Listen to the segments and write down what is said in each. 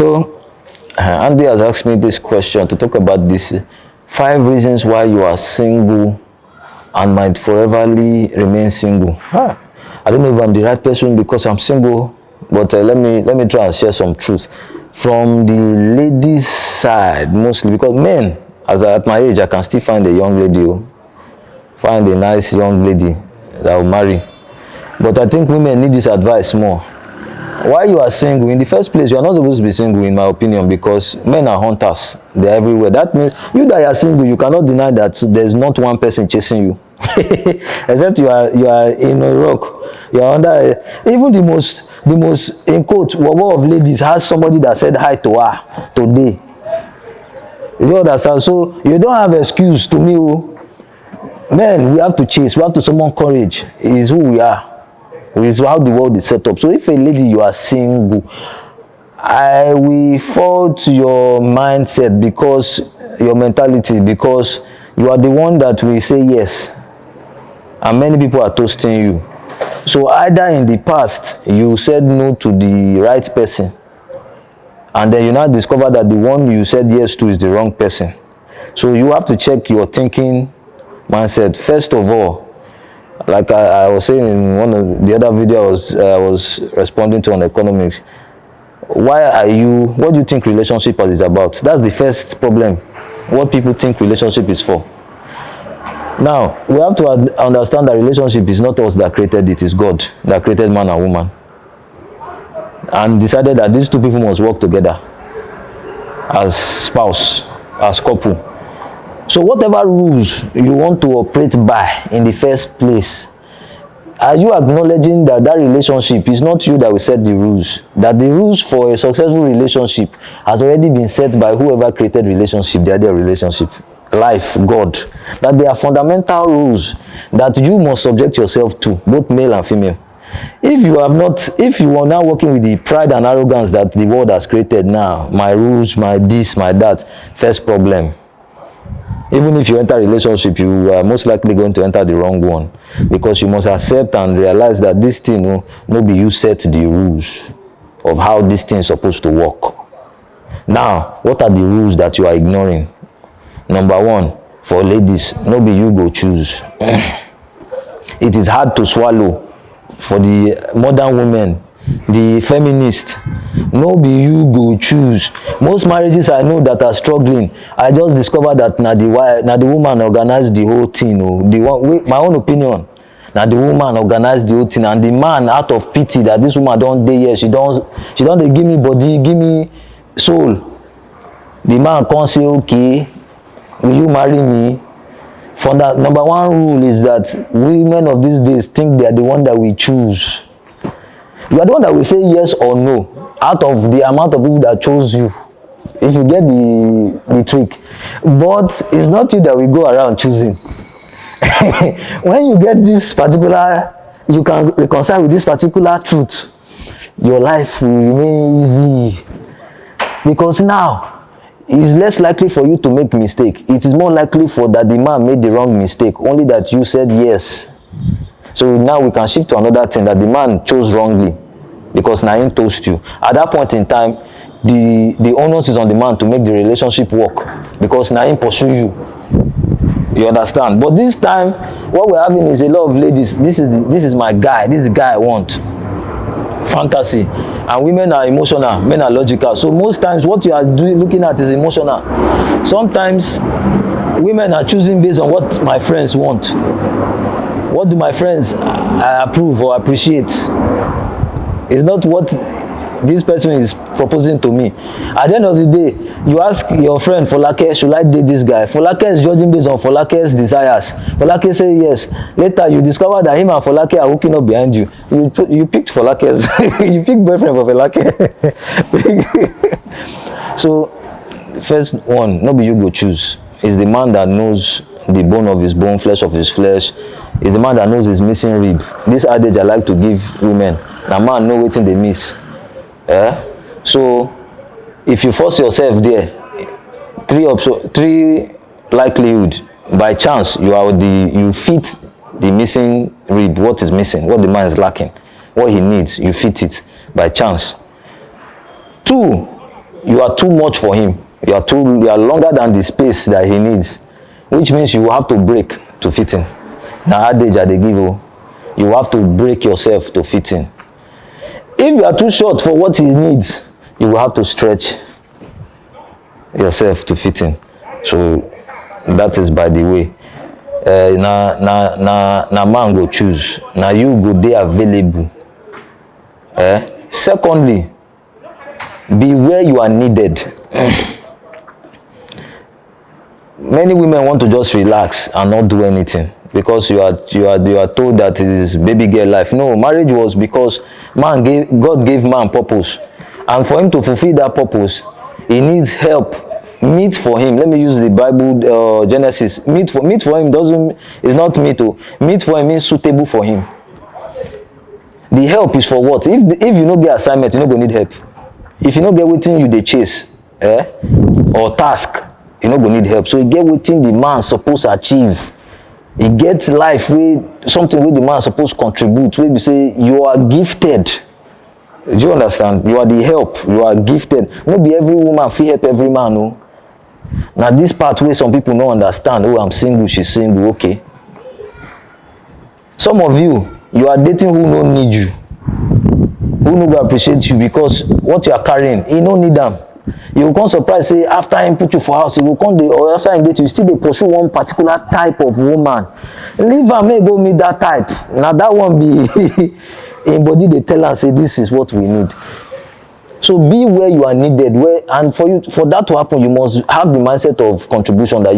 So, Andy has asked me this question to talk about this 5 reasons why you are single and might foreverly remain single. I don't know if I'm the right person because I'm single, but let me try and share some truth from the ladies' side mostly, because men, at my age, I can still find a young lady, find a nice young lady that will marry. But I think women need this advice more. Why you are single? In the first place, you are not supposed to be single, in my opinion, because men are hunters. They're everywhere. That means you that are single, you cannot deny that there's not one person chasing you. Except you are in a rock. You are under even the most in quote war of ladies has somebody that said hi to her today. You understand? So you don't have excuse to me. Men, we have to chase, we have to summon courage. It is who we are. Is how the world is set up. So if a lady you are single, I will fall to your mindset, because your mentality, because you are the one that will say yes, and many people are toasting you. So either in the past you said no to the right person, and then you now discover that the one you said yes to is the wrong person. So you have to check your thinking mindset first of all. Like I was saying in one of the other videos I was responding to on economics, what do you think relationship is about? That's the first problem. What people think relationship is for. Now we have to understand that relationship is not us that created it, is God that created man and woman, and decided that these two people must work together as spouse, as couple. So whatever rules you want to operate by in the first place, are you acknowledging that that relationship is not you that will set the rules? That the rules for a successful relationship has already been set by whoever created relationship, the other relationship, life, God. That they are fundamental rules that you must subject yourself to, both male and female. If you are now working with the pride and arrogance that the world has created now, my rules, my this, my that, first problem. Even if you enter a relationship, you are most likely going to enter the wrong one, because you must accept and realize that this thing, no be you set the rules of how this thing is supposed to work. Now, what are the rules that you are ignoring? Number one, for ladies, no be you go choose. It is hard to swallow for the modern women, the feminist. No be you go choose. Most marriages I know that are struggling, I just discovered that now the woman organized the whole thing. My own opinion, now the woman organized the whole thing, and the man, out of pity that this woman don't dey here, she don't dey give me body, give me soul, the man can't say, okay, will you marry me? For that, number one rule is that women of these days think they are the one that we choose. You are the one that will say yes or no out of the amount of people that chose you, if you get the trick. But it's not you that will go around choosing. When you get this particular, you can reconcile with this particular truth, your life will remain easy, because now it's less likely for you to make mistake. It is more likely for that the man made the wrong mistake, only that you said yes. So now we can shift to another thing, that the man chose wrongly because na him toast you. At that point in time, the onus is on the man to make the relationship work, because na him pursue you. You understand? But this time, what we're having is a lot of ladies. This is my guy. This is the guy I want. Fantasy. And women are emotional, men are logical. So most times, what you are looking at is emotional. Sometimes women are choosing based on what my friends want. What do my friends approve or appreciate? It's not what this person is proposing to me. At the end of the day, you ask your friend Folake, should I date this guy? Folake is judging based on Folake's desires. Folake say yes. Later you discover that him and Folake are hooking up behind you. You picked Folake's you picked boyfriend for Folake. So first one, no be you go choose. It's the man that knows the bone of his bone, flesh of his flesh. It's the man that knows his missing rib. This adage I like to give women. The man know wetin they miss. So if you force yourself there, three likelihood, by chance you fit the missing rib, what is missing, what the man is lacking, what he needs, you fit it by chance. Two, you are too much for him. You are longer than the space that he needs, which means you have to break to fit in. Now adage they give you have to break yourself to fit in. If you are too short for what he needs, you will have to stretch yourself to fit in. So that is by the way. Na man go choose. Now you go dey available. Secondly, be where you are needed. Many women want to just relax and not do anything because you are told that it is baby girl life. No, marriage was because God gave man purpose, and for him to fulfill that purpose, he needs help. Meat for him. Let me use the Bible Genesis. Meat for him is not meat. Meat for him means suitable for him. The help is for what? If you no get assignment, you no go need help. If you no get wetin you dey chase, or task, you no go need help. So you get wetin the man suppose achieve. He get life something wey the man suppose contribute. Wey be say you are gifted. Do you understand? You are the help. You are gifted. No be every woman fit help every man. No. Now this part where some people no understand. Oh, I'm single. She's single. Okay. Some of you are dating who no need you, who no go appreciate you because what you are carrying, he no need them. You will come surprise say after him put you for house, he will come or after him date you still dey pursue one particular type of woman. Leave am make go meet that type. Now that one be in body they tell am say this is what we need. So be where you are needed, and for that to happen, you must have the mindset of contribution, that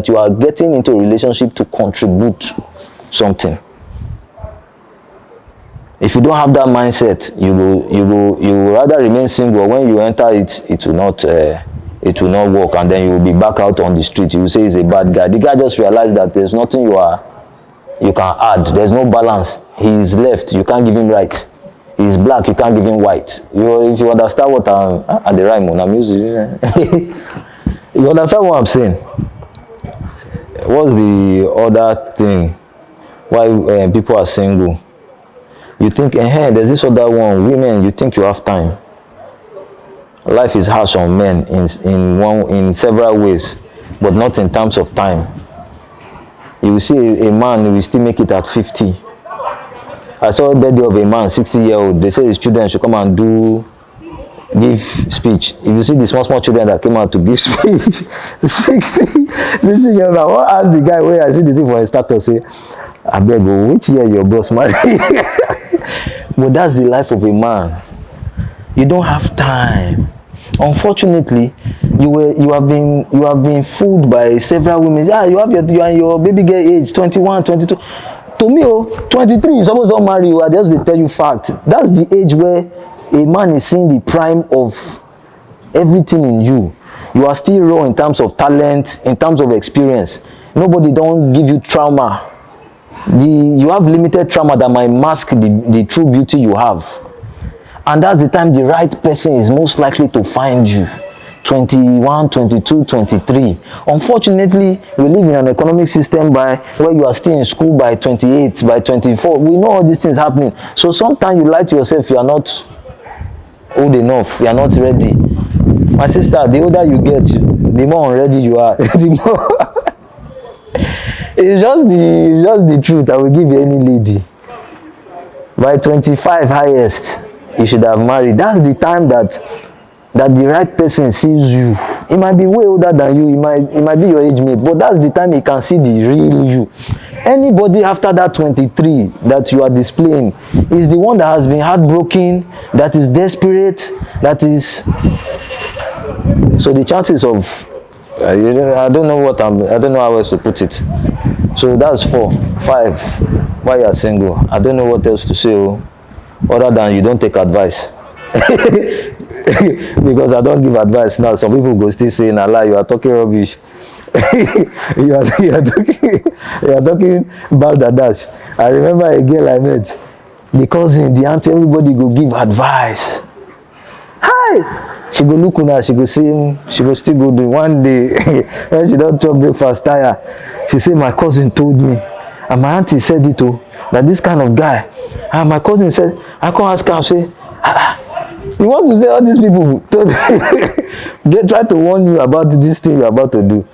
you are getting into a relationship to contribute something. If you don't have that mindset, you will rather remain single. When you enter it will not work, and then you will be back out on the street. You will say he's a bad guy. The guy just realized that there's nothing you can add. There's no balance. He's left, you can't give him right. He's black, you can't give him white. If you understand what I'm the rhyme on, I'm using. You understand what I'm saying? What's the other thing why people are single? You think, there's this other one. Women, you think you have time. Life is harsh on men in several ways, but not in terms of time. You will see a man who will still make it at 50. I saw a birthday of a man, 60-year-old. They say his children should come and give speech. If you see the small children that came out to give speech, 60-year-old, I want to ask the guy where I see the thing for his status, say, I beg you, which year your boss married? But that's the life of a man. You don't have time. Unfortunately, you have been fooled by several women. Yeah, you are your baby girl age, 21, 22. To me, 23, you're supposed to marry you. I just tell you fact. That's the age where a man is seeing the prime of everything in you. You are still raw in terms of talent, in terms of experience. Nobody don't give you trauma. You have limited trauma that might mask the true beauty you have. And that's the time the right person is most likely to find you. 21, 22, 23. Unfortunately, we live in an economic system where you are still in school by 28, by 24. We know all these things happening. So sometimes you lie to yourself, you are not old enough, you are not ready. My sister, the older you get, the more unready you are. It's just the truth. I will give you any lady. By 25 highest, you should have married. That's the time that the right person sees you. He might be way older than you. He might be your age mate, but that's the time he can see the real you. Anybody after that 23 that you are displaying is the one that has been heartbroken, that is desperate, that is. So the chances of I don't know how else to put it. So that's 4, 5. Why you are single? I don't know what else to say, other than you don't take advice. Because I don't give advice now. Some people go still saying, Allah, you are talking rubbish. you are talking about the dash. I remember a girl I met, the cousin, the auntie, everybody go give advice. Hi! She go look now, she go see, she go still go do. One day, when she don't chop breakfast, tired, she say, my cousin told me, and my auntie said it too, that this kind of guy, and my cousin said, I come ask her, say, You want to say all these people try to warn you about this thing you're about to do.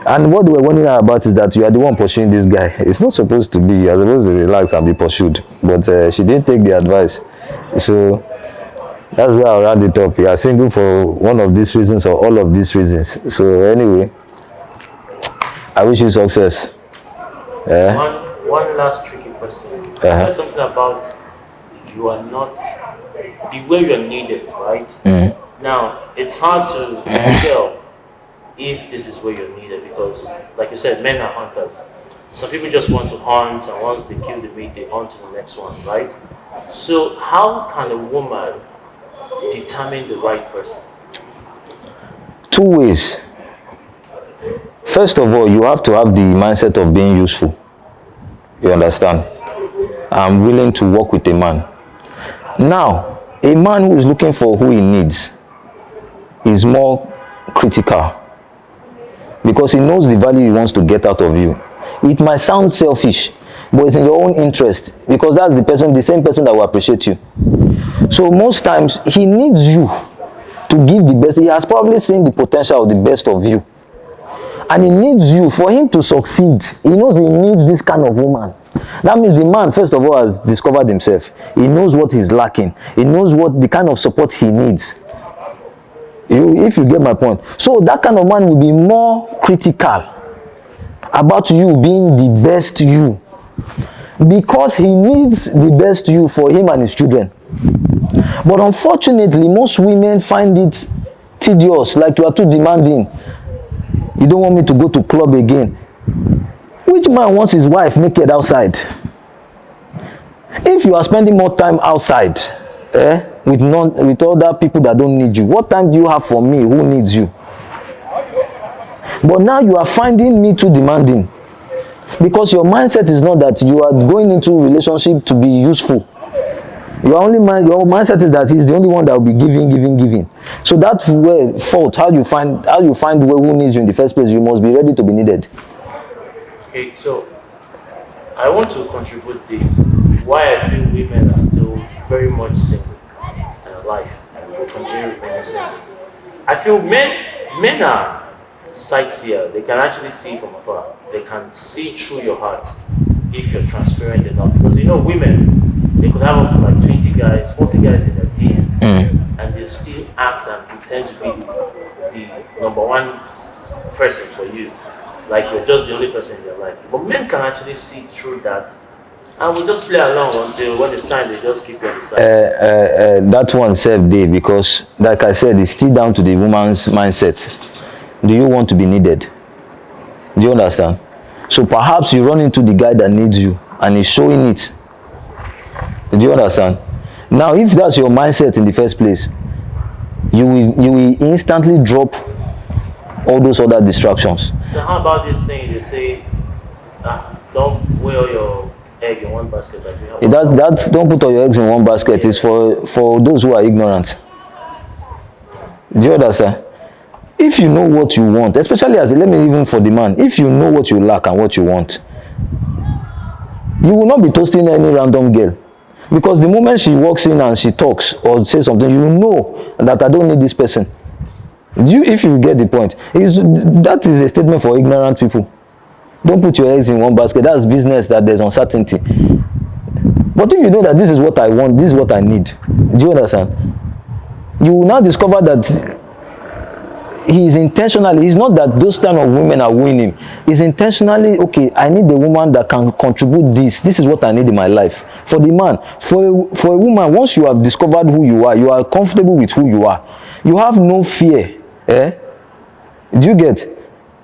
And what they were warning her about is that you are the one pursuing this guy. It's not supposed to be. You're supposed to relax and be pursued. But she didn't take the advice. So that's where I'll round it up. You are single for one of these reasons or all of these reasons. So anyway, I wish you success. One last tricky question. You said something about you are not the way you're needed, right? Now it's hard to tell if this is where you're needed because, like you said, men are hunters. Some people just want to hunt, and once they kill the meat, they hunt to the next one, right? So how can a woman determine the right person? Two ways. First of all, you have to have the mindset of being useful. You understand? I'm willing to work with a man. Now, a man who is looking for who he needs is more critical because he knows the value he wants to get out of you. It might sound selfish, but it's in your own interest because that's the same person that will appreciate you. So most times, he needs you to give the best. He has probably seen the potential of the best of you. And he needs you for him to succeed. He knows he needs this kind of woman. That means the man, first of all, has discovered himself. He knows what he's lacking. He knows what the kind of support he needs. If you get my point. So that kind of man will be more critical about you being the best you. Because he needs the best you for him and his children. But unfortunately, most women find it tedious, like you are too demanding. You don't want me to go to club again. Which man wants his wife naked outside? If you are spending more time outside with other people that don't need you, what time do you have for me who needs you? But now you are finding me too demanding because your mindset is not that you are going into a relationship to be useful. Your mindset is that he's the only one that will be giving. So that's where fault. How you find who needs you in the first place. You must be ready to be needed. Okay, so I want to contribute this. Why I feel women are still very much single and alive and will continue remaining single. I feel men are sightseer. They can actually see from afar. They can see through your heart if you're transparent enough. Because women, they could have up to like 20 guys, 40 guys in their DM, and they still act and pretend to be the number one person for you. Like you're just the only person in their life. But men can actually see through that and will just play along until when it's time they just keep you on the side. That one saved day because, like I said, it's still down to the woman's mindset. Do you want to be needed? Do you understand? So perhaps you run into the guy that needs you and he's showing it. Do you understand? Now, if that's your mindset in the first place, you will instantly drop all those other distractions. So how about this saying? They say, don't weigh all your egg in one basket. That's don't put all your eggs in one basket. It's for those who are ignorant. Do you understand? If you know what you want, especially even for the man, if you know what you lack and what you want, you will not be toasting any random girl. Because the moment she walks in and she talks or says something, you know that I don't need this person. If you get the point, that is a statement for ignorant people. Don't put your eggs in one basket. That's business that there's uncertainty. But if you know that this is what I want, this is what I need, do you understand? You will now discover that he's intentionally, it's not that those kind of women are winning. He's intentionally, okay, I need a woman that can contribute this. This is what I need in my life. For the man, for a woman, once you have discovered who you are comfortable with who you are, you have no fear. Do you get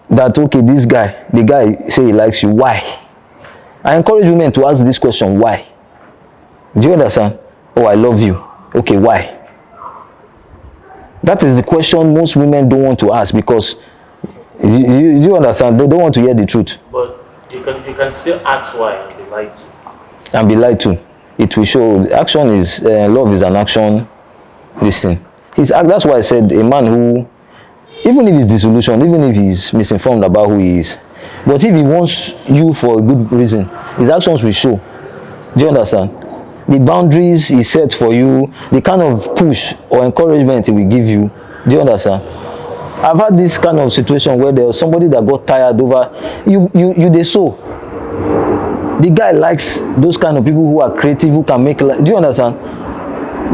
that? Okay, this guy, the guy say he likes you. Why? I encourage women to ask this question, why? Do you understand? Oh, I love you. Okay, why? That is the question most women don't want to ask because you understand, they don't want to hear the truth. But you can still ask why and be lied to. And be lied to. It will show. Action is love is an action. Listen, that's why I said a man who, even if he's disillusioned, even if he's misinformed about who he is, but if he wants you for a good reason, his actions will show. Do you understand? the boundaries he sets for you, the kind of push or encouragement he will give you. Do you understand? I've had this kind of situation where there was somebody that got tired over you they so. The guy likes those kind of people who are creative, who can make do you understand?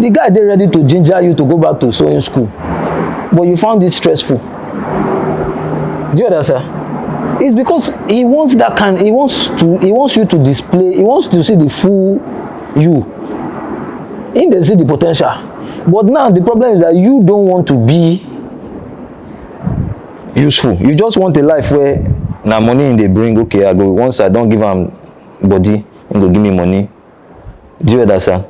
The guy they ready to ginger you to go back to sewing school, but you found it stressful. Do you understand? It's because he wants that kind, he wants you to display, he wants to see the full you. He they see the potential. But now the problem is that you don't want to be useful. You just want a life where now money in they bring, okay, I go once I don't give him body, he go give me money. Do you understand?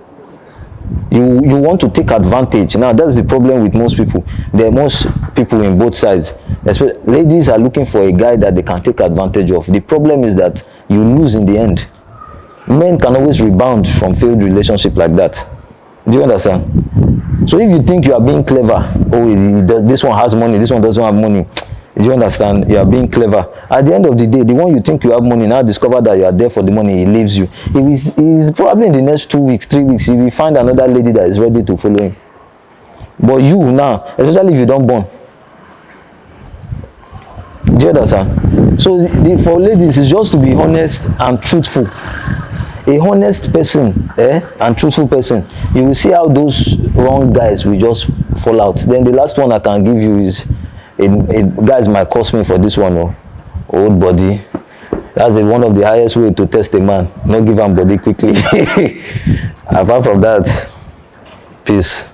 You want to take advantage. Now that's the problem with most people. There are most people in both sides. Especially ladies are looking for a guy that they can take advantage of. The problem is that you lose in the end. Men can always rebound from failed relationship like that. Do you understand? So if you think you are being clever, oh, this one has money, this one doesn't have money. Do you understand? You are being clever. At the end of the day, the one you think you have money now discover that you are there for the money, he leaves you. He's probably in the next 2 weeks, 3 weeks, he will find another lady that is ready to follow him. But you now, especially if you don't born. Do you understand? So for ladies, it's just to be honest and truthful. A honest person and truthful person, you will see how those wrong guys will just fall out. Then the last one I can give you is guys might cost me for this one, old body. That's one of the highest way to test a man. Not give him body quickly. Apart from that, peace.